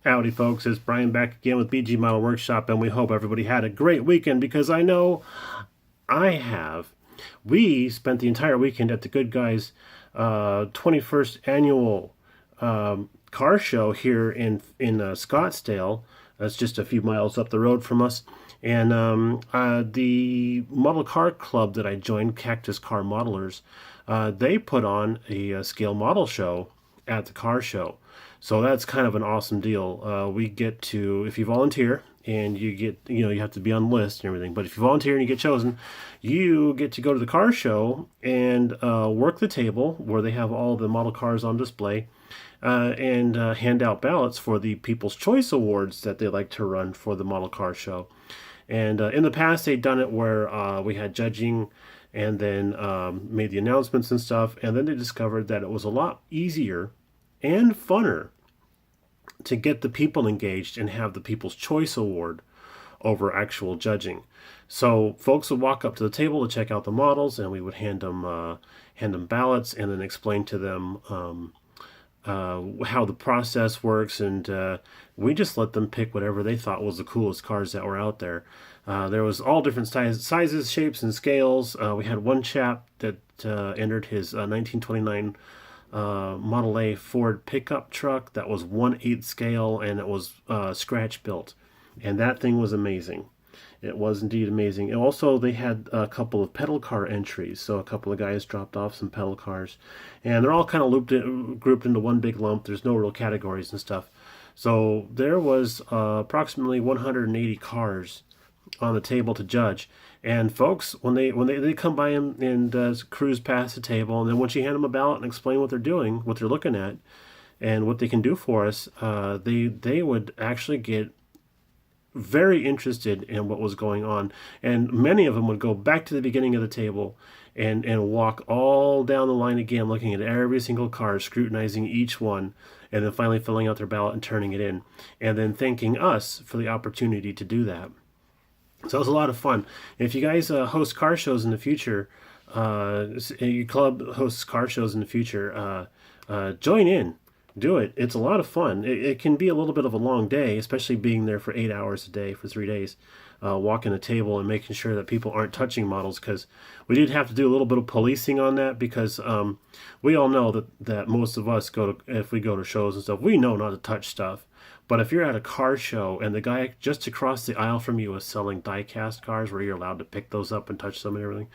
Howdy, folks. It's Brian back again with BG Model Workshop, and we hope everybody had a great weekend because I know I have. We spent the entire weekend at the Goodguy's 21st annual car show here in Scottsdale. That's just a few miles up the road from us. And the model car club that I joined, Cactus Car Modelers, they put on a scale model show at the car show. So that's kind of an awesome deal. We get to, if you volunteer, and you get, you have to be on the list and everything. But if you volunteer and you get chosen, you get to go to the car show and work the table where they have all the model cars on display, and hand out ballots for the People's Choice Awards that they like to run for the model car show. And in the past, they'd done it where we had judging and then made the announcements and stuff. And then they discovered that it was a lot easier and funner to get the people engaged and have the People's Choice Award over actual judging. So folks would walk up to the table to check out the models, and we would hand them ballots and then explain to them how the process works, and we just let them pick whatever they thought was the coolest cars that were out there. There was all different sizes, shapes, and scales. We had one chap that entered his 1929 Model A Ford pickup truck that was 1/8 scale, and it was scratch built, and that thing was amazing. It was indeed amazing. And also, they had a couple of pedal car entries. So a couple of guys dropped off some pedal cars, and they're all kind of grouped into one big lump. There's no real categories and stuff. So there was approximately 180 cars on the table to judge. And folks, when they come by and cruise past the table, and then once you hand them a ballot and explain what they're doing, what they're looking at, and what they can do for us, they would actually get very interested in what was going on, and many of them would go back to the beginning of the table and walk all down the line again, looking at every single car, scrutinizing each one, and then finally filling out their ballot and turning it in, and then thanking us for the opportunity to do that. So it was a lot of fun. If you guys host car shows in the future, your club hosts car shows in the future, join in. Do it. It's a lot of fun. It can be a little bit of a long day, especially being there for 8 hours a day for 3 days, walking the table and making sure that people aren't touching models, because we did have to do a little bit of policing on that, because we all know that most of us if we go to shows and stuff, we know not to touch stuff. But if you're at a car show and the guy just across the aisle from you is selling die-cast cars where you're allowed to pick those up and touch them and everything,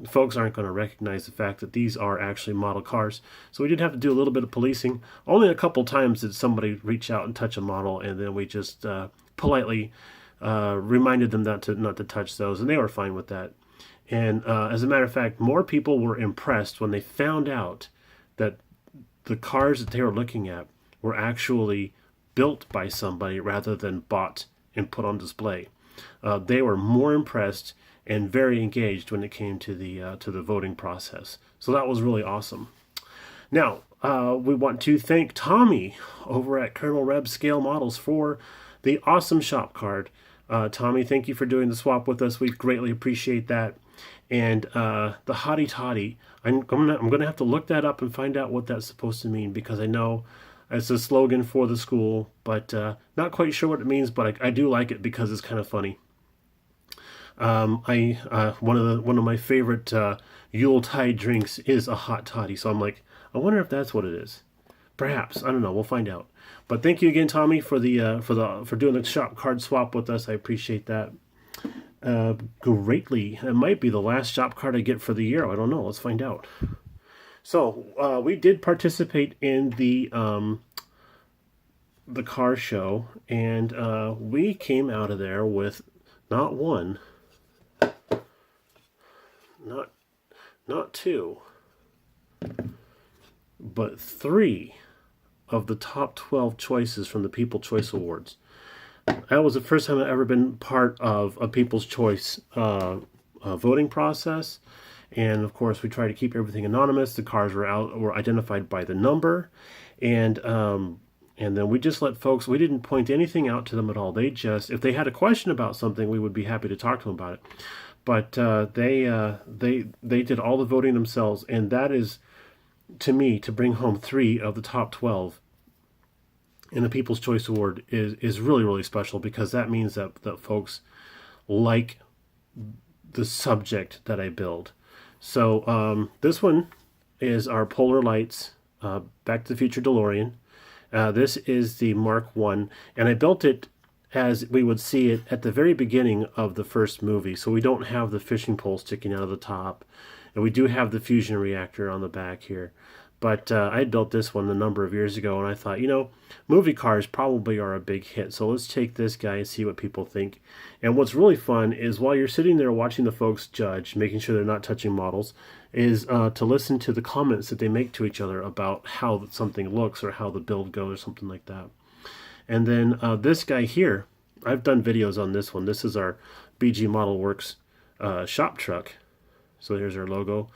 folks aren't going to recognize the fact that these are actually model cars. So we did have to do a little bit of policing. Only a couple times did somebody reach out and touch a model, and then we just politely reminded them not to touch those, and they were fine with that. And as a matter of fact, more people were impressed when they found out that the cars that they were looking at were actually built by somebody rather than bought and put on display. They were more impressed and very engaged when it came to the voting process. So that was really awesome. Now, we want to thank Tommy over at Colonel Reb Scale Models for the awesome shop card. Tommy, thank you for doing the swap with us. We greatly appreciate that. And the Hottie Toddy, I'm gonna have to look that up and find out what that's supposed to mean, because I know it's a slogan for the school, but not quite sure what it means. But I do like it because it's kind of funny. One of my favorite Yuletide drinks is a hot toddy, so I'm like, I wonder if that's what it is. Perhaps, I don't know. We'll find out. But thank you again, Tommy, for doing the shop card swap with us. I appreciate that greatly. It might be the last shop card I get for the year. I don't know. Let's find out. So we did participate in the car show, and we came out of there with not one, not two, but three of the top 12 choices from the People's Choice Awards. That was the first time I've ever been part of a People's Choice voting process. And of course, we try to keep everything anonymous. The cars were identified by the number, and then we just let folks. We didn't point anything out to them at all. They just, if they had a question about something, we would be happy to talk to them about it. But they did all the voting themselves, and that is, to me, to bring home 3 of the top 12 and the People's Choice Award is really, really special because that means that folks like the subject that I build. So this one is our Polar Lights Back to the Future DeLorean. This is the Mark I, and I built it as we would see it at the very beginning of the first movie. So we don't have the fishing pole sticking out of the top, and we do have the fusion reactor on the back here. But I had built this one a number of years ago, and I thought, movie cars probably are a big hit. So let's take this guy and see what people think. And what's really fun is while you're sitting there watching the folks judge, making sure they're not touching models, is to listen to the comments that they make to each other about how something looks or how the build goes or something like that. And then this guy here, I've done videos on this one. This is our BG Model Works shop truck. So here's our logo.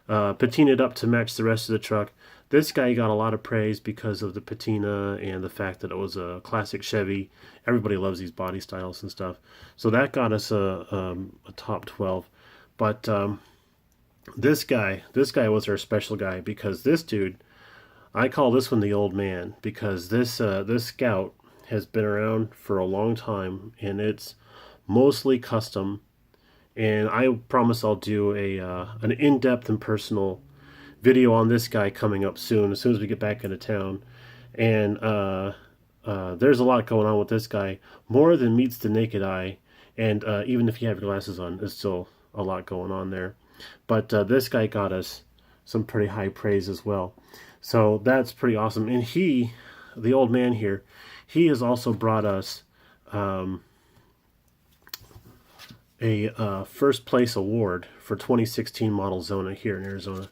Patinaed up to match the rest of the truck. This guy got a lot of praise because of the patina and the fact that it was a classic Chevy. Everybody loves these body styles and stuff. So that got us a top 12. But this guy was our special guy because this dude, I call this one the old man because this Scout has been around for a long time and it's mostly custom. And I promise I'll do an in-depth and personal video on this guy coming up soon as we get back into town. And there's a lot going on with this guy, more than meets the naked eye. And even if you have your glasses on, there's still a lot going on there. But this guy got us some pretty high praise as well. So that's pretty awesome. And he, the old man here, he has also brought us a first place award for 2016 Model Zona here in Arizona.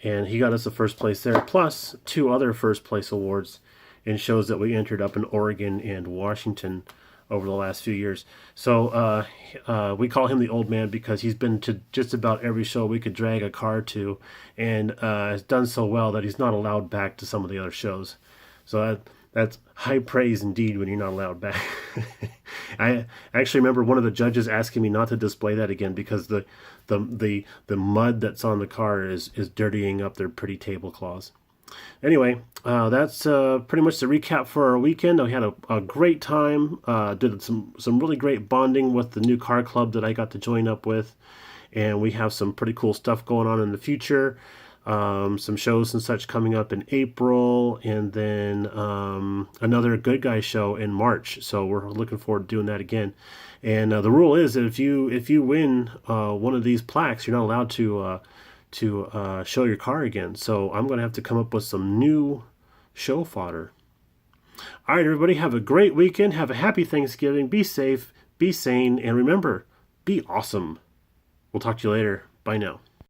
And he got us the first place there, plus 2 other first place awards in shows that we entered up in Oregon and Washington over the last few years. So we call him the old man because he's been to just about every show we could drag a car to, and has done so well that he's not allowed back to some of the other shows. So that's high praise indeed when you're not allowed back. I actually remember one of the judges asking me not to display that again because the mud that's on the car is dirtying up their pretty tablecloths. Anyway, that's pretty much the recap for our weekend. We had a great time. Did some really great bonding with the new car club that I got to join up with. And we have some pretty cool stuff going on in the future. Some shows and such coming up in April, and then another Goodguy show in March. So we're looking forward to doing that again. And the rule is that if you win one of these plaques, you're not allowed to show your car again. So I'm going to have to come up with some new show fodder. All right, everybody, have a great weekend. Have a happy Thanksgiving. Be safe, be sane, and remember, be awesome. We'll talk to you later. Bye now.